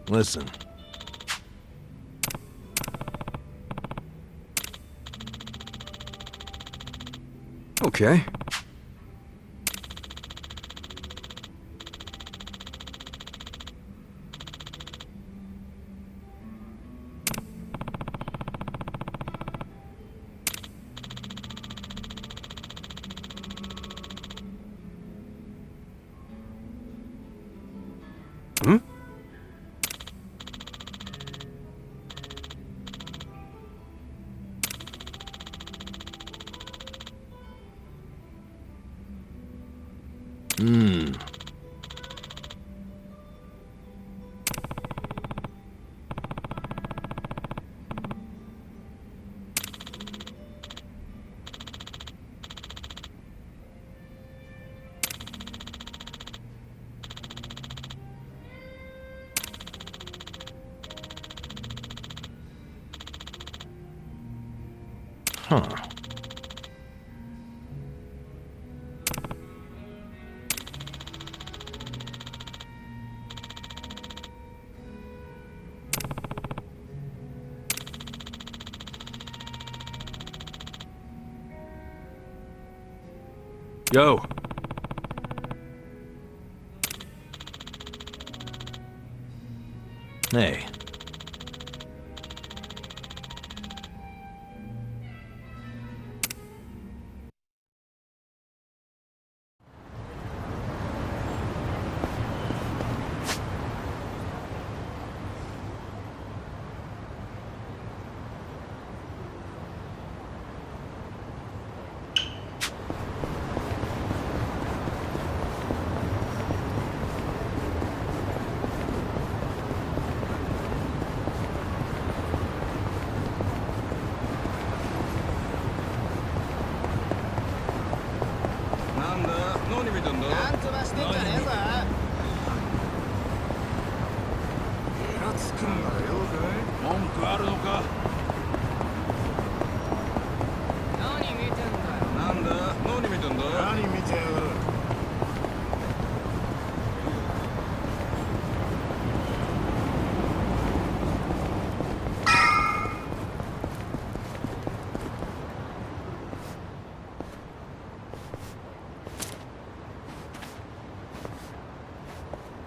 Listen. Okay. Hmm? Huh. Yo. Hey.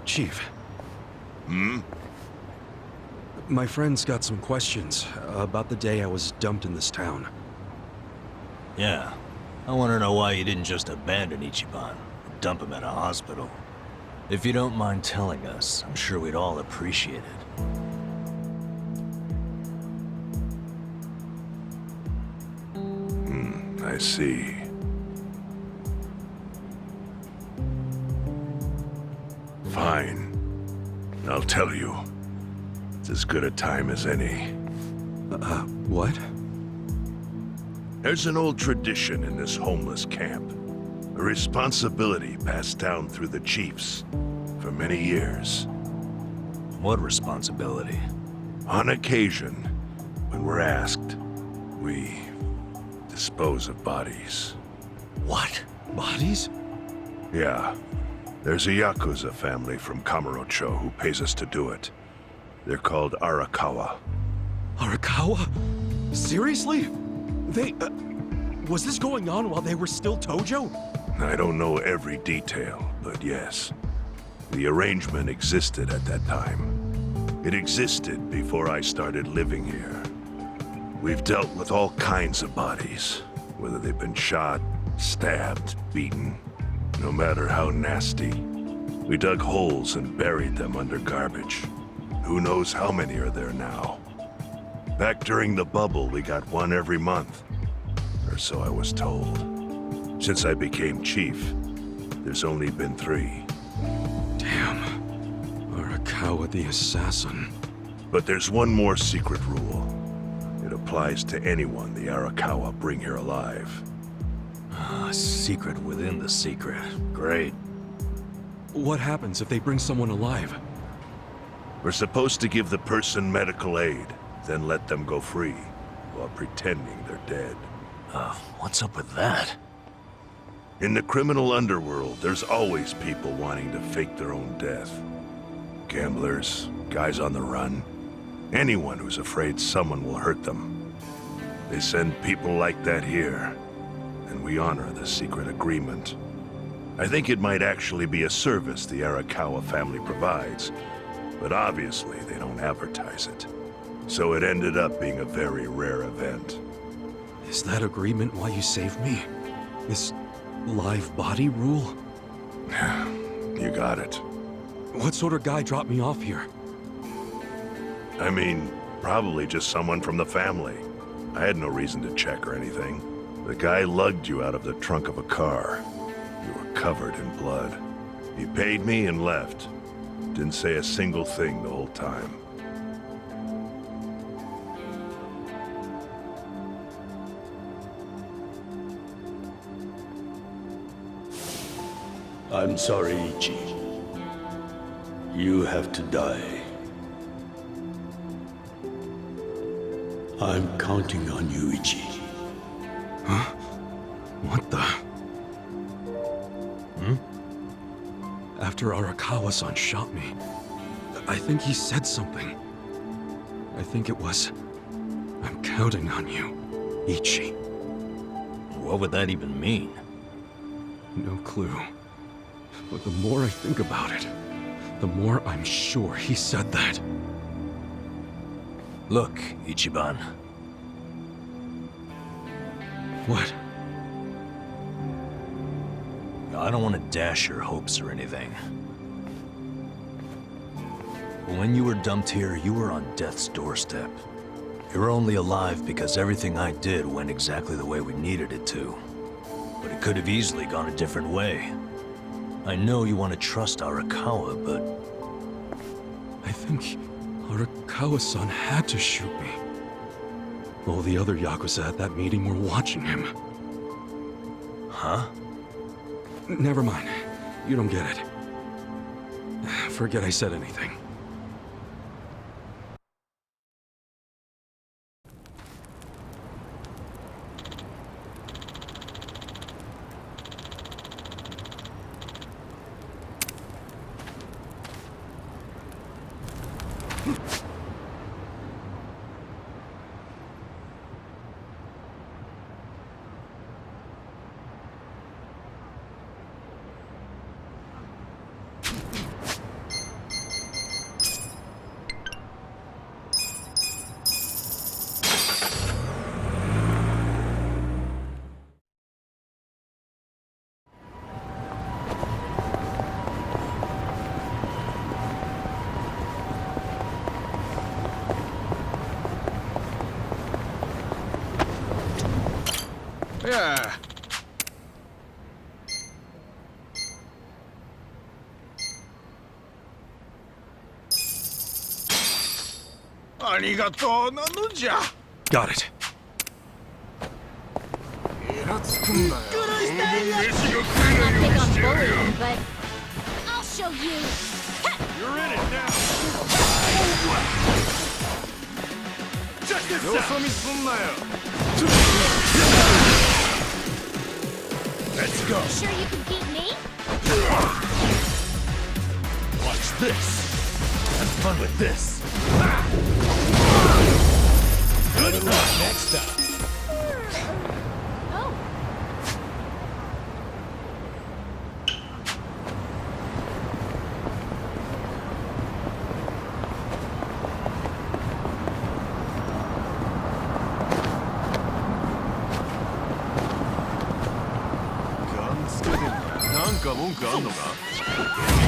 Chief, Hmm? my friend's got some questions about the day I was dumped in this town. Yeah. I want to know why you didn't just abandon Ichiban. Dump him at a hospital. If you don't mind telling us, I'm sure we'd all appreciate it. I see. Fine. I'll tell you. It's as good a time as any. What? There's an old tradition in this homeless camp. A responsibility passed down through the chiefs for many years. What responsibility? On occasion, when we're asked, we dispose of bodies. What? Bodies? Yeah. There's a Yakuza family from Kamurocho who pays us to do it. They're called Arakawa. Arakawa? Seriously? They, was this going on while they were still Tojo? I don't know every detail, but yes. The arrangement existed at that time. It existed before I started living here. We've dealt with all kinds of bodies, whether they've been shot, stabbed, beaten, no matter how nasty. We dug holes and buried them under garbage. Who knows how many are there now? Back during the bubble, we got one every month. Or so I was told. Since I became chief, there's only been 3. Damn. Arakawa the assassin. But there's one more secret rule. It applies to anyone the Arakawa bring here alive. Secret within the secret. Great. What happens if they bring someone alive? We're supposed to give the person medical aid, then let them go free, while pretending they're dead. What's up with that? In the criminal underworld, there's always people wanting to fake their own death. Gamblers, guys on the run. Anyone who's afraid someone will hurt them. They send people like that here, and we honor the secret agreement. I think it might actually be a service the Arakawa family provides, but obviously they don't advertise it. So it ended up being a very rare event. Is that agreement why you saved me? This live body rule? You got it. What sort of guy dropped me off here? I mean, probably just someone from the family. I had no reason to check or anything. The guy lugged you out of the trunk of a car. You were covered in blood. He paid me and left. Didn't say a single thing the whole time. I'm sorry, Ichi. You have to die. I'm counting on you, Ichi. Huh? What the? After Arakawa-san shot me, I think he said something. I think it was, I'm counting on you, Ichi. What would that even mean? No clue. But the more I think about it, the more I'm sure he said that. Look, Ichiban. What? I don't want to dash your hopes or anything. But when you were dumped here, you were on death's doorstep. You're only alive because everything I did went exactly the way we needed it to. But it could have easily gone a different way. I know you want to trust Arakawa, but... I think Arakawa-san had to shoot me. All the other Yakuza at that meeting were watching him. Huh? Never mind. You don't get it. Forget I said anything. Yeah. ありがとうなのじゃ。 Got it. イラつくんだよ。飯が食えないよ I'm うに not して big や on るよ。 bullying, but I'll show you. You're in it now. よそ見すんなよ。Let's go. Sure you can beat me? Watch this! Have fun with this! Good luck next time! Oh.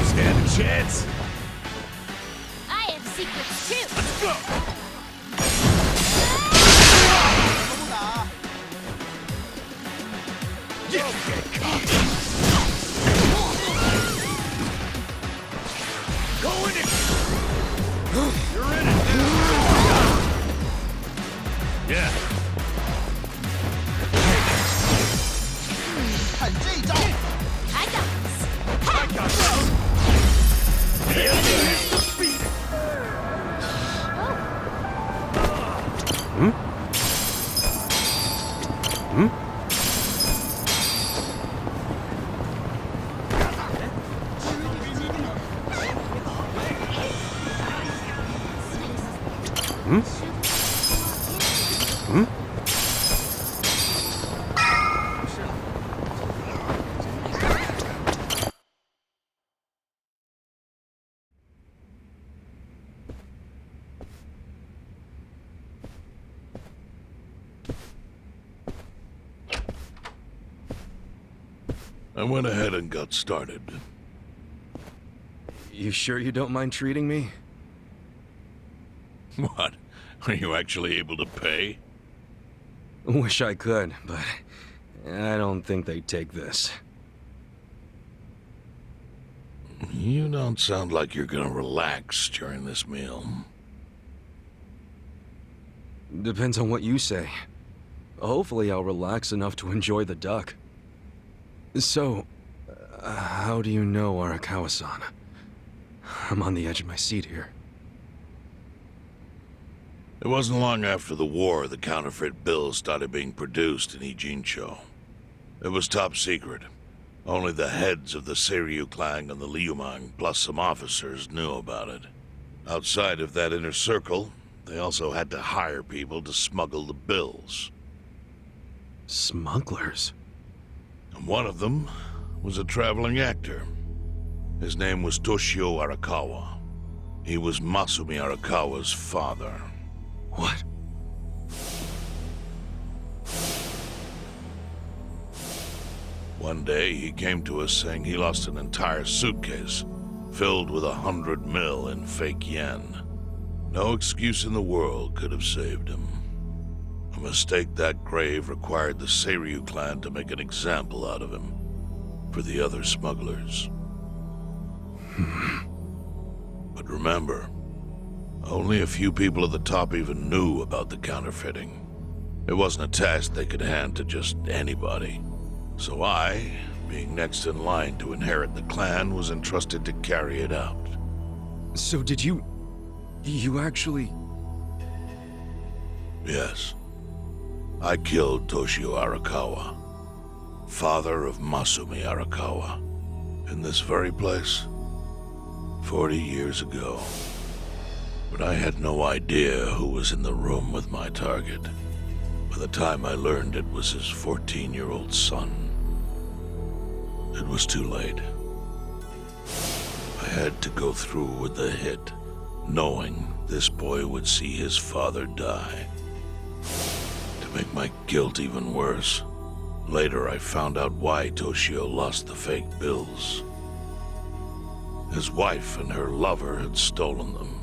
Stand a chance! I have secrets too. Let's go! Go in it! You're in it! Yeah. I got this. I got this! The enemy is defeated! Oh. I went ahead and got started. You sure you don't mind treating me? What? Are you actually able to pay? Wish I could, but I don't think they'd take this. You don't sound like you're gonna relax during this meal. Depends on what you say. Hopefully I'll relax enough to enjoy the duck. So, how do you know Arakawa-san? I'm on the edge of my seat here. It wasn't long after the war the counterfeit bills started being produced in Ijincho. It was top secret. Only the heads of the Seiryu clan and the Liumang, plus some officers, knew about it. Outside of that inner circle, they also had to hire people to smuggle the bills. Smugglers? And one of them was a traveling actor. His name was Toshio Arakawa. He was Masumi Arakawa's father. What? One day, he came to us saying he lost an entire suitcase filled with 100 mil in fake yen. No excuse in the world could have saved him. A mistake that grave required the Seiryu clan to make an example out of him for the other smugglers. But remember, only a few people at the top even knew about the counterfeiting. It wasn't a task they could hand to just anybody. So I, being next in line to inherit the clan, was entrusted to carry it out. So did you actually... Yes. I killed Toshio Arakawa, father of Masumi Arakawa, in this very place, 40 years ago. But I had no idea who was in the room with my target. By the time I learned it was his 14-year-old son, it was too late. I had to go through with the hit, knowing this boy would see his father die. To make my guilt even worse, later I found out why Toshio lost the fake bills. His wife and her lover had stolen them.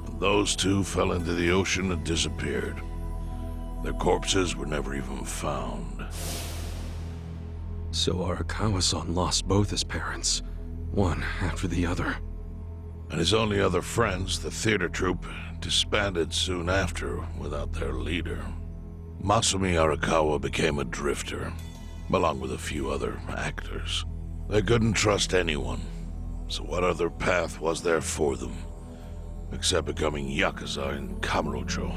And those two fell into the ocean and disappeared. Their corpses were never even found. So Arakawa-san lost both his parents, one after the other. And his only other friends, the theater troupe, disbanded soon after without their leader. Masumi Arakawa became a drifter, along with a few other actors. They couldn't trust anyone, so what other path was there for them, except becoming Yakuza in Kamurocho?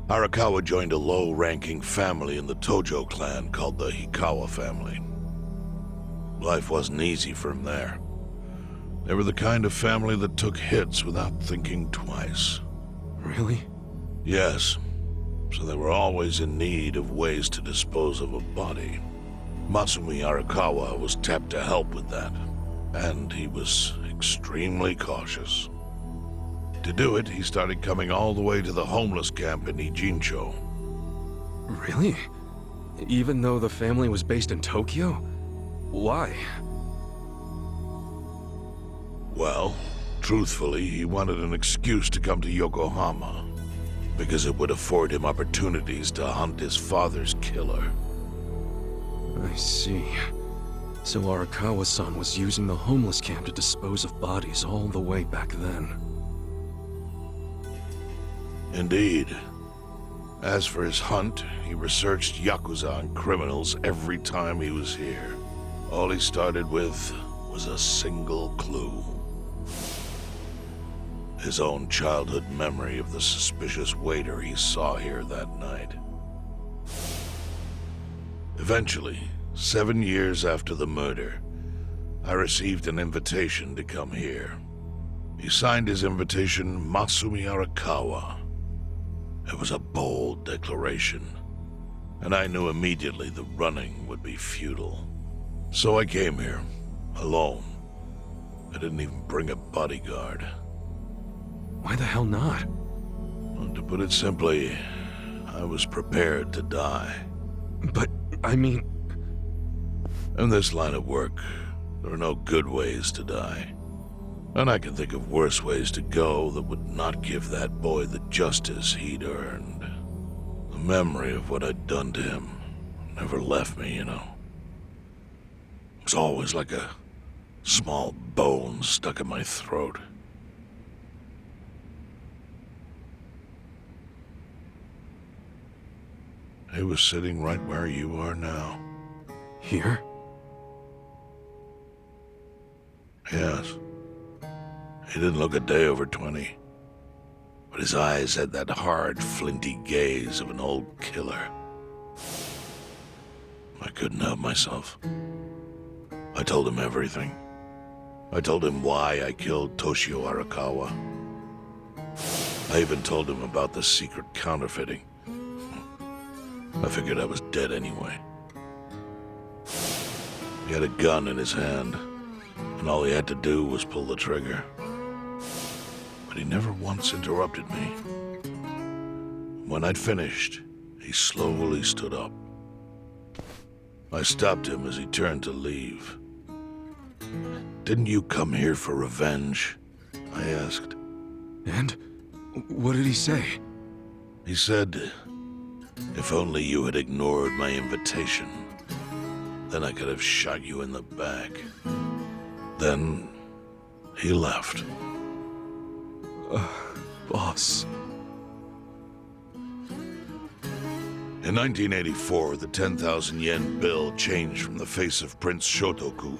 Arakawa joined a low-ranking family in the Tojo clan called the Hikawa family. Life wasn't easy for him there. They were the kind of family that took hits without thinking twice. Really? Yes, so they were always in need of ways to dispose of a body. Masumi Arakawa was tapped to help with that, and he was extremely cautious. To do it, he started coming all the way to the homeless camp in Ijincho. Really? Even though the family was based in Tokyo? Why? Well, truthfully, he wanted an excuse to come to Yokohama, because it would afford him opportunities to hunt his father's killer. I see. So Arakawa-san was using the homeless camp to dispose of bodies all the way back then. Indeed. As for his hunt, he researched Yakuza and criminals every time he was here. All he started with was a single clue. His own childhood memory of the suspicious waiter he saw here that night. Eventually, 7 years after the murder, I received an invitation to come here. He signed his invitation Masumi Arakawa. It was a bold declaration, and I knew immediately the running would be futile. So I came here, alone. I didn't even bring a bodyguard. Why the hell not? Well, to put it simply, I was prepared to die. But, I mean... In this line of work, there are no good ways to die. And I can think of worse ways to go that would not give that boy the justice he'd earned. The memory of what I'd done to him never left me, you know. It was always like a small bone stuck in my throat. He was sitting right where you are now. Here? Yes. He didn't look a day over 20. But his eyes had that hard, flinty gaze of an old killer. I couldn't help myself. I told him everything. I told him why I killed Toshio Arakawa. I even told him about the secret counterfeiting. I figured I was dead anyway. He had a gun in his hand, and all he had to do was pull the trigger. But he never once interrupted me. When I'd finished, he slowly stood up. I stopped him as he turned to leave. "Didn't you come here for revenge?" I asked. And? What did he say? He said, "If only you had ignored my invitation, then I could have shot you in the back." Then he left. Boss. In 1984, the 10,000 yen bill changed from the face of Prince Shotoku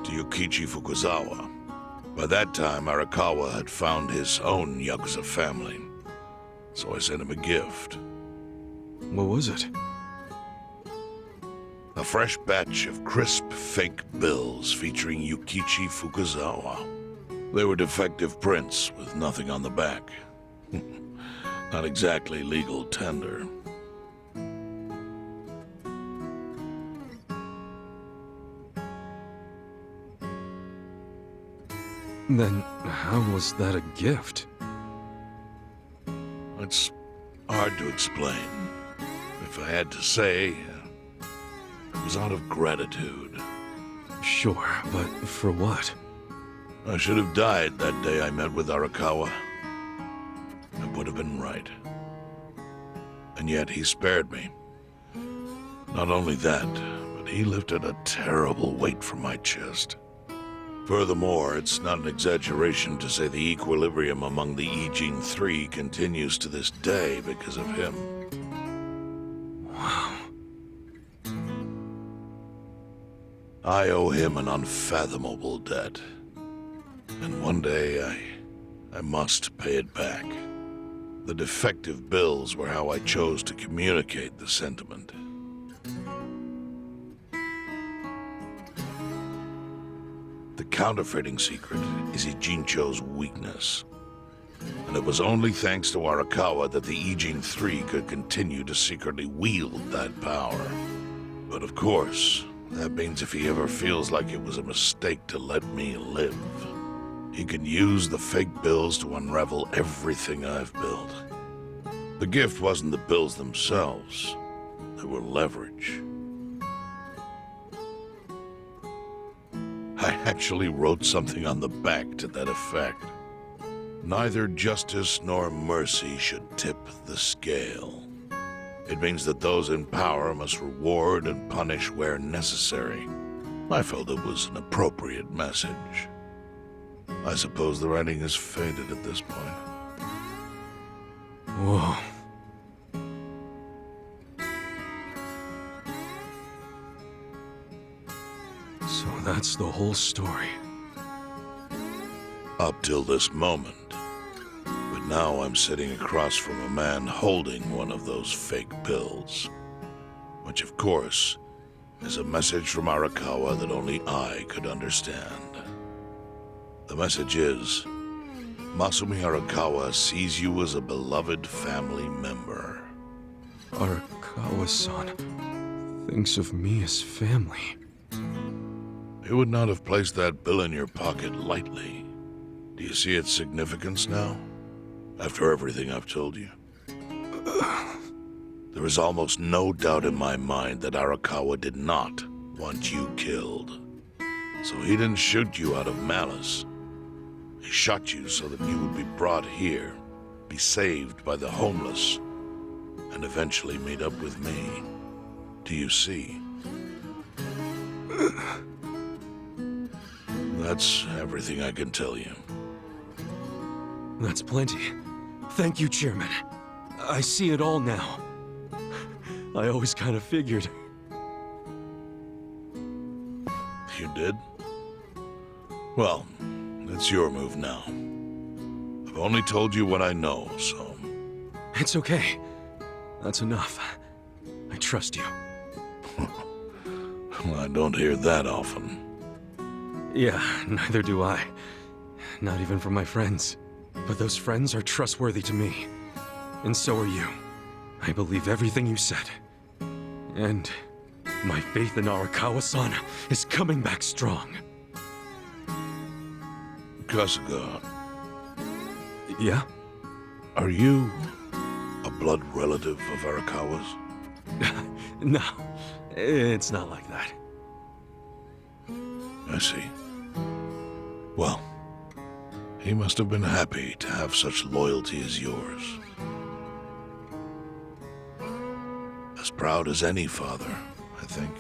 to Yukichi Fukuzawa. By that time, Arakawa had found his own Yakuza family, so I sent him a gift. What was it? A fresh batch of crisp, fake bills featuring Yukichi Fukuzawa. They were defective prints with nothing on the back. Not exactly legal tender. Then how was that a gift? It's hard to explain. If I had to say, it was out of gratitude. Sure, but for what? I should have died that day I met with Arakawa. It would have been right. And yet he spared me. Not only that, but he lifted a terrible weight from my chest. Furthermore, it's not an exaggeration to say the equilibrium among the Ijin Three continues to this day because of him. Wow. I owe him an unfathomable debt. And one day, I must pay it back. The defective bills were how I chose to communicate the sentiment. The counterfeiting secret is Ijincho's weakness. And it was only thanks to Arakawa that the Ijin Three could continue to secretly wield that power. But of course, that means if he ever feels like it was a mistake to let me live, he can use the fake bills to unravel everything I've built. The gift wasn't the bills themselves. They were leverage. I actually wrote something on the back to that effect. Neither justice nor mercy should tip the scale. It means that those in power must reward and punish where necessary. I felt it was an appropriate message. I suppose the writing has faded at this point. Whoa. So that's the whole story. Up till this moment. But now I'm sitting across from a man holding one of those fake bills. Which, of course, is a message from Arakawa that only I could understand. The message is, Masumi Arakawa sees you as a beloved family member. Arakawa-san thinks of me as family. He would not have placed that bill in your pocket lightly. Do you see its significance now? After everything I've told you? There is almost no doubt in my mind that Arakawa did not want you killed. So he didn't shoot you out of malice. He shot you so that you would be brought here, be saved by the homeless, and eventually meet up with me. Do you see? That's everything I can tell you. That's plenty. Thank you, Chairman. I see it all now. I always kind of figured. You did? Well, it's your move now. I've only told you what I know, so... It's okay. That's enough. I trust you. Well, I don't hear that often. Yeah, neither do I. Not even from my friends. But those friends are trustworthy to me. And so are you. I believe everything you said. And my faith in Arakawa-san is coming back strong. Kasuga, Yeah? are you a blood relative of Arakawa's? No, it's not like that. I see. Well, he must have been happy to have such loyalty as yours. As proud as any father, I think.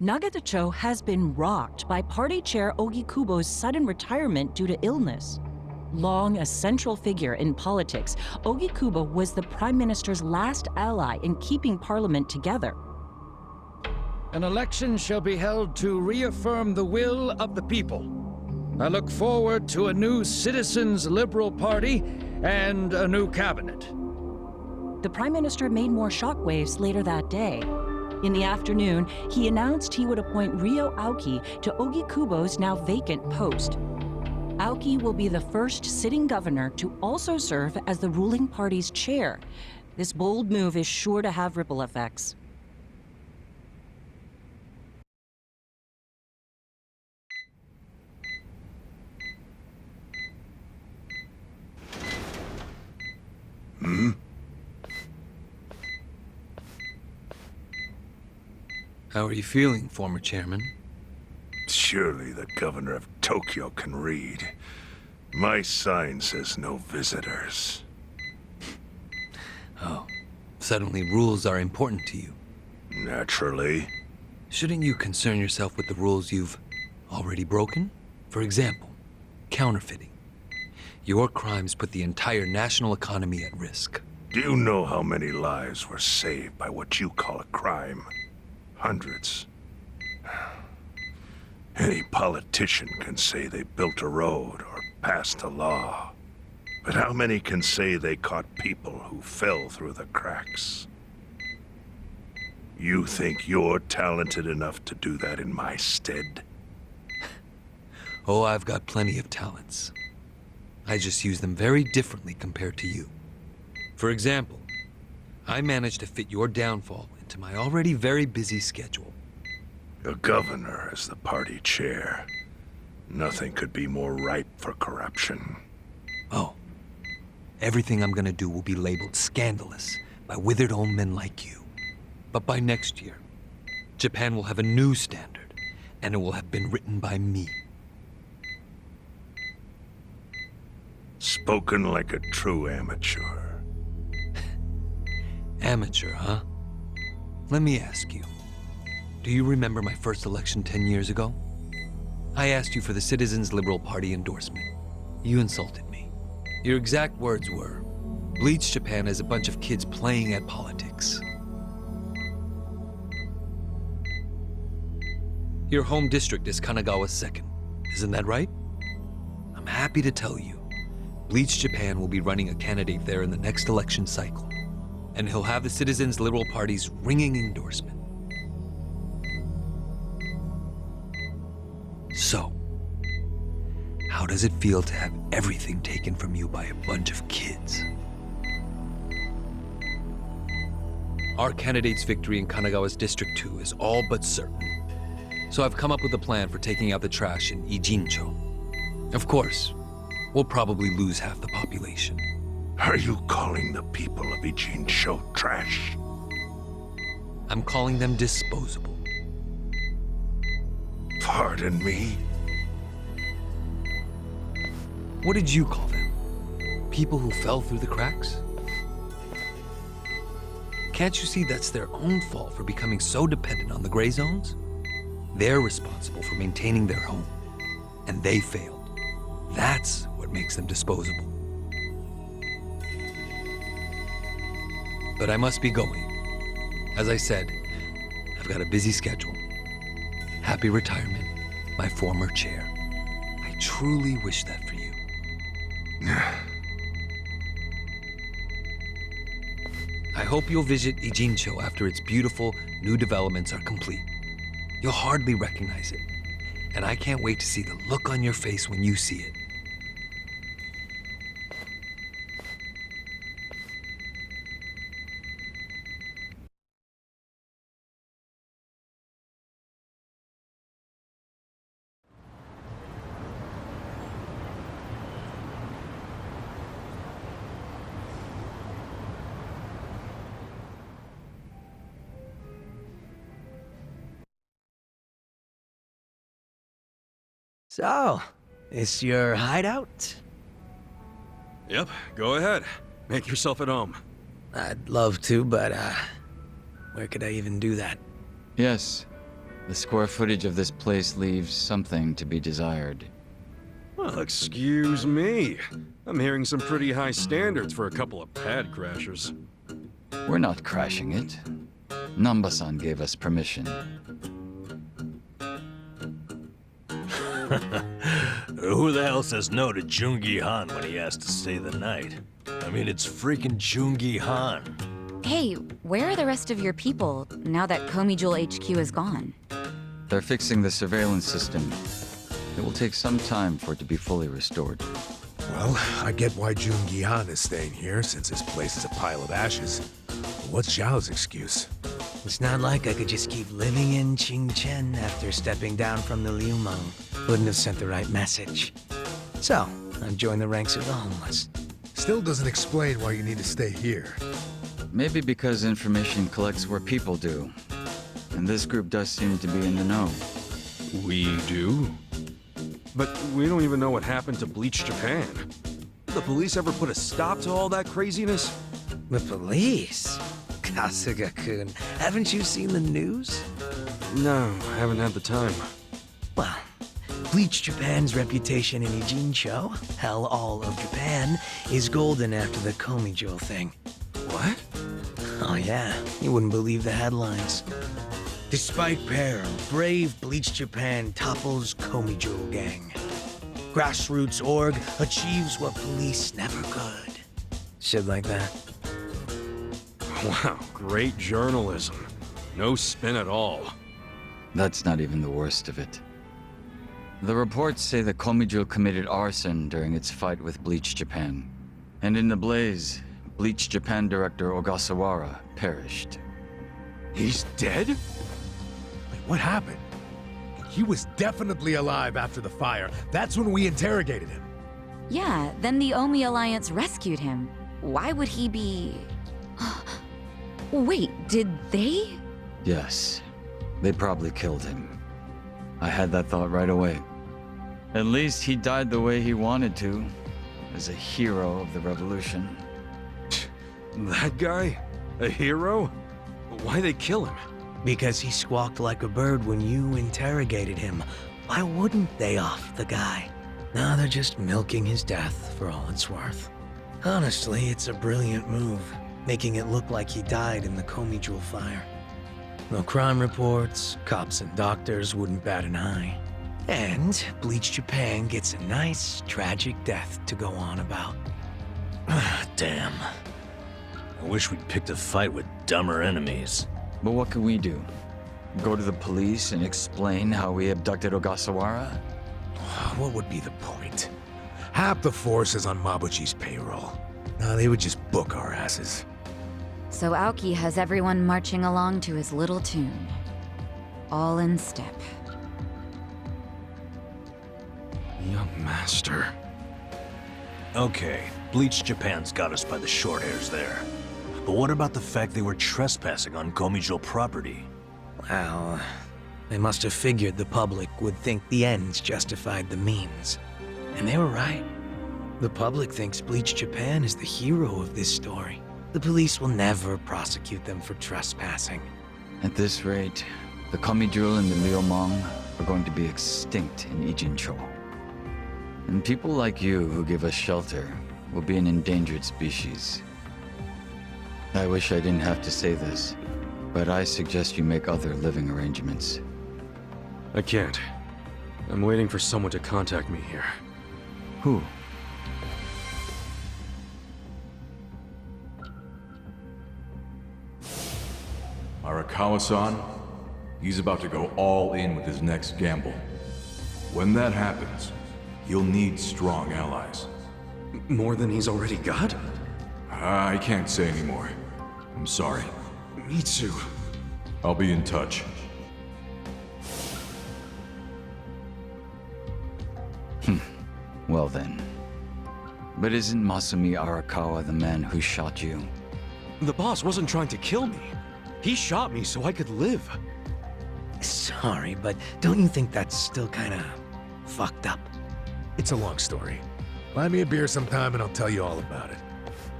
Nagatacho has been rocked by party chair Ogikubo's sudden retirement due to illness. Long a central figure in politics, Ogikubo was the Prime Minister's last ally in keeping Parliament together. An election shall be held to reaffirm the will of the people. I look forward to a new Citizens' Liberal Party and a new cabinet. The Prime Minister made more shockwaves later that day. In the afternoon, he announced he would appoint Ryo Aoki to Ogikubo's now vacant post. Aoki will be the first sitting governor to also serve as the ruling party's chair. This bold move is sure to have ripple effects. How are you feeling, former chairman? Surely the governor of Tokyo can read. My sign says no visitors. Oh, suddenly rules are important to you. Naturally. Shouldn't you concern yourself with the rules you've already broken? For example, counterfeiting. Your crimes put the entire national economy at risk. Do you know how many lives were saved by what you call a crime? Hundreds. Any politician can say they built a road or passed a law. But how many can say they caught people who fell through the cracks? You think you're talented enough to do that in my stead? Oh, I've got plenty of talents. I just use them very differently compared to you. For example, I managed to fit your downfall into my already very busy schedule. A governor as the party chair. Nothing could be more ripe for corruption. Oh, everything I'm gonna do will be labeled scandalous by withered old men like you. But by next year, Japan will have a new standard, and it will have been written by me. Spoken like a true amateur. Amateur, huh? Let me ask you, do you remember my first election 10 years ago? I asked you for the Citizens Liberal Party endorsement. You insulted me. Your exact words were, Bleach Japan is a bunch of kids playing at politics. Your home district is Kanagawa's second. Isn't that right? I'm happy to tell you, Bleach Japan will be running a candidate there in the next election cycle, and he'll have the Citizens Liberal Party's ringing endorsement. So, how does it feel to have everything taken from you by a bunch of kids? Our candidate's victory in Kanagawa's District 2 is all but certain. So I've come up with a plan for taking out the trash in Ijincho. Of course, we'll probably lose half the population. Are you calling the people of Ijincho trash? I'm calling them disposable. Pardon me? What did you call them? People who fell through the cracks? Can't you see that's their own fault for becoming so dependent on the gray zones? They're responsible for maintaining their home, and they failed. That's what makes them disposable. But I must be going. As I said, I've got a busy schedule. Happy retirement, my former chair. I truly wish that for you. I hope you'll visit Ijincho after its beautiful new developments are complete. You'll hardly recognize it, and I can't wait to see the look on your face when you see it. So, this your hideout? Yep, go ahead. Make yourself at home. I'd love to, but, where could I even do that? Yes. The square footage of this place leaves something to be desired. Well, excuse me. I'm hearing some pretty high standards for a couple of pad crashers. We're not crashing it. Namba-san gave us permission. Who the hell says no to Jungi Han when he has to stay the night? I mean, it's freaking Jungi Han. Hey, where are the rest of your people now that Komijul HQ is gone? They're fixing the surveillance system. It will take some time for it to be fully restored. Well, I get why Jungi Han is staying here, since this place is a pile of ashes. But what's Zhao's excuse? It's not like I could just keep living in Qingchen after stepping down from the Liumeng. Wouldn't have sent the right message. So, I've joined the ranks of the homeless. Still doesn't explain why you need to stay here. Maybe because information collects where people do. And this group does seem to be in the know. We do? But we don't even know what happened to Bleach Japan. Did the police ever put a stop to all that craziness? The police? Kasuga-kun, haven't you seen the news? No, I haven't had the time. Well, Bleach Japan's reputation in Ijincho, hell, all of Japan, is golden after the Komijul thing. What? Oh yeah, you wouldn't believe the headlines. Despite peril, brave Bleach Japan topples Komijul gang. Grassroots org achieves what police never could. Shit like that. Wow, great journalism. No spin at all. That's not even the worst of it. The reports say that Komijul committed arson during its fight with Bleach Japan. And in the blaze, Bleach Japan director Ogasawara perished. He's dead? Wait, what happened? He was definitely alive after the fire. That's when we interrogated him. Yeah, then the Omi Alliance rescued him. Why would he be... Wait, did they? Yes, they probably killed him. I had that thought right away. At least he died the way he wanted to, as a hero of the revolution. That guy? A hero? Why'd they kill him? Because he squawked like a bird when you interrogated him. Why wouldn't they off the guy? No, they're just milking his death for all it's worth. Honestly, it's a brilliant move, making it look like he died in the Komi Jewel fire. No crime reports, cops and doctors wouldn't bat an eye. And Bleach Japan gets a nice, tragic death to go on about. Damn. I wish we'd picked a fight with dumber enemies. But what can we do? Go to the police and explain how we abducted Ogasawara? What would be the point? Half the force is on Mabuchi's payroll. No, they would just book our asses. So Aoki has everyone marching along to his little tune. All in step. Young master. Okay, Bleach Japan's got us by the short hairs there. But what about the fact they were trespassing on Komijul property? Well, they must have figured the public would think the ends justified the means. And they were right. The public thinks Bleach Japan is the hero of this story. The police will never prosecute them for trespassing. At this rate, the Komijul and the Liumang are going to be extinct in Ijincho. And people like you who give us shelter will be an endangered species. I wish I didn't have to say this, but I suggest you make other living arrangements. I can't. I'm waiting for someone to contact me here. Who? Arakawa-san, he's about to go all in with his next gamble. When that happens, you'll need strong allies. More than he's already got? I can't say anymore. I'm sorry. Me too. I'll be in touch. Well then. But isn't Masumi Arakawa the man who shot you? The boss wasn't trying to kill me. He shot me so I could live. Sorry, but don't you think that's still kinda fucked up? It's a long story. Buy me a beer sometime and I'll tell you all about it.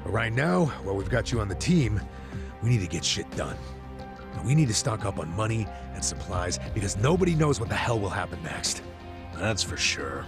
But right now, while we've got you on the team, we need to get shit done. We need to stock up on money and supplies because nobody knows what the hell will happen next. That's for sure.